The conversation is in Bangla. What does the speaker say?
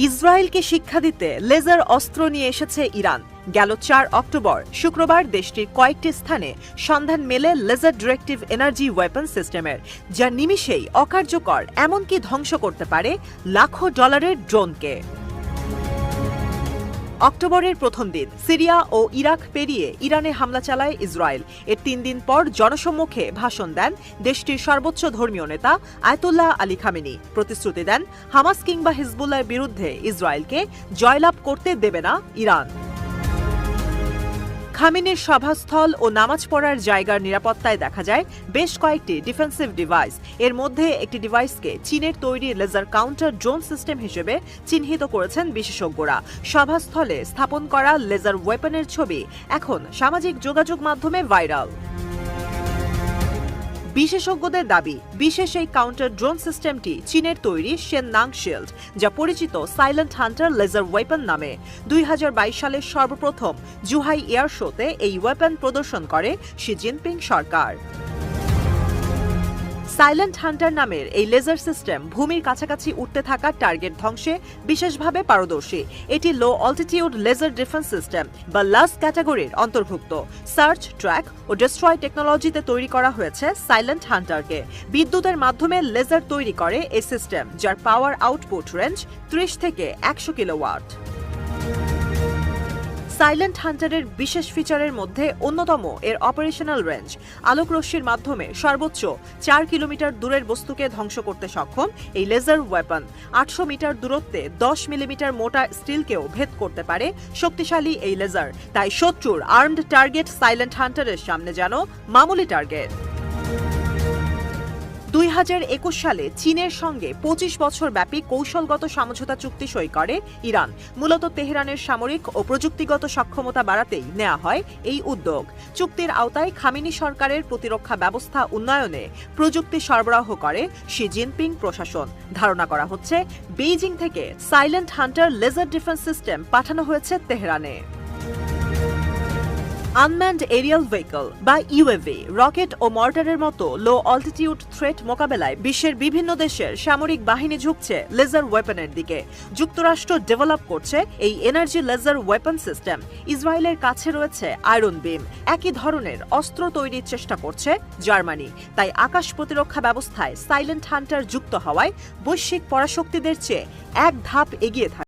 ইসরায়েলকে শিক্ষা দিতে লেজার অস্ত্র নিয়ে এসেছে ইরান। গেল ৪ অক্টোবর শুক্রবার দেশটির কয়েকটি স্থানে সন্ধান মেলে লেজার ডিরেক্টিভ এনার্জি ওয়েপন সিস্টেমের, যা নিমিষেই অকার্যকর এমনকি ধ্বংস করতে পারে লাখো ডলারের ড্রোনকে। অক্টোবরের প্রথম দিন সিরিয়া ও ইরাক পেরিয়ে ইরানে হামলা চালায় ইসরায়েল। এর ৩ দিন পর জনসম্মুখে ভাষণ দেন দেশটির সর্বোচ্চ ধর্মীয় নেতা আয়াতুল্লাহ আলী খামেনি। প্রতিশ্রুতি দেন হামাস কিংবা হিজবুল্লাহর বিরুদ্ধে ইসরায়েলকে জয়লাভ করতে দেবে না ইরান। খামেনির সভাস্থল ও নামাজ পড়ার জায়গার নিরাপত্তায় দেখা যায় বেশ কয়েকটি ডিফেন্সিভ ডিভাইস। এর মধ্যে একটি ডিভাইসকে চীনের তৈরি লেজার কাউন্টার ড্রোন সিস্টেম হিসেবে চিহ্নিত করেছেন বিশেষজ্ঞরা। সভাস্থলে স্থাপন করা লেজার ওয়েপনের ছবি এখন সামাজিক যোগাযোগ মাধ্যমে ভাইরাল। বিশেষজ্ঞদের দাবি, বিশেষ এই কাউন্টার ড্রোন সিস্টেমটি চীনের তৈরি শেননাং শিল্ড, যা পরিচিত সাইলেন্ট হান্টার লেজার ওয়েপন নামে। ২০২২ সালের সর্বপ্রথম জুহাই এয়ার শোতে এই ওয়েপন প্রদর্শন করে শি জিনপিং সরকার। সাইলেন্ট হান্টার নামের এই লেজার সিস্টেম ভূমির কাছাকাছি উঠতে থাকা টার্গেট ধ্বংসে বিশেষভাবে পারদর্শী। এটি লো অল্টিটিউড লেজার ডিফেন্স সিস্টেম বা লাস ক্যাটাগরির অন্তর্ভুক্ত। সার্চ, ট্র্যাক ও ডিস্ট্রয় টেকনোলজিতে তৈরি করা হয়েছে সাইলেন্ট হান্টারকে। বিদ্যুতের মাধ্যমে লেজার তৈরি করে এই সিস্টেম, যার পাওয়ার আউটপুট রেঞ্জ ৩০ থেকে ১০০ কিলোওয়াট। সাইলেন্ট হান্টারের বিশেষ ফিচারের মধ্যে অন্যতম এর অপারেশনাল রেঞ্জ। আলোকরশ্মির মাধ্যমে সর্বোচ্চ ৪ কিলোমিটার দূরের বস্তুকে ধ্বংস করতে সক্ষম এই লেজার ওয়েপন ৮০০ মিটার দূরত্বে ১০ মিলিমিটার মোটা স্টিলকেও ভেদ করতে পারে শক্তিশালী এই লেজার। তাই শত্রুর আর্মড টার্গেট সাইলেন্ট হান্টারের সামনে যেন মামুলি টার্গেট। ২০২১ সালে চীনের সঙ্গে ২৫ বছর ব্যাপী কৌশলগত সমঝোতা চুক্তি সই করে ইরান। মূলত তেহরানের সামরিক ও প্রযুক্তিগত সক্ষমতা বাড়াতেই নেওয়া হয় এই উদ্যোগ। চুক্তির আওতায় খামেনি সরকারের প্রতিরক্ষা ব্যবস্থা উন্নয়নে প্রযুক্তি সরবরাহ করে শি জিনপিং প্রশাসন। ধারণা করা হচ্ছে বেইজিং থেকে silent hunter laser defence system পাঠানো হয়েছে তেহরানে। আনম্যান্ড এরিয়াল ভেহিকল বা ইউএভি, রকেট ও মর্টারের মতো লো অল্টিটিউড থ্রেট মোকাবেলায় বিশ্বের বিভিন্ন দেশের সামরিক বাহিনী ঝুঁকছে লেজার ওয়েপনের দিকে। যুক্তরাষ্ট্র ডেভেলপ করছে এই এনার্জি লেজার ওয়েপন সিস্টেম। ইসরায়েলের কাছে রয়েছে আয়রন বিম। একই ধরনের অস্ত্র তৈরির চেষ্টা করছে জার্মানি। তাই আকাশ প্রতিরক্ষা ব্যবস্থায় সাইলেন্ট হান্টার যুক্ত হওয়ায় বৈশ্বিক পরাশক্তিদের চেয়ে এক ধাপ এগিয়ে থাকে।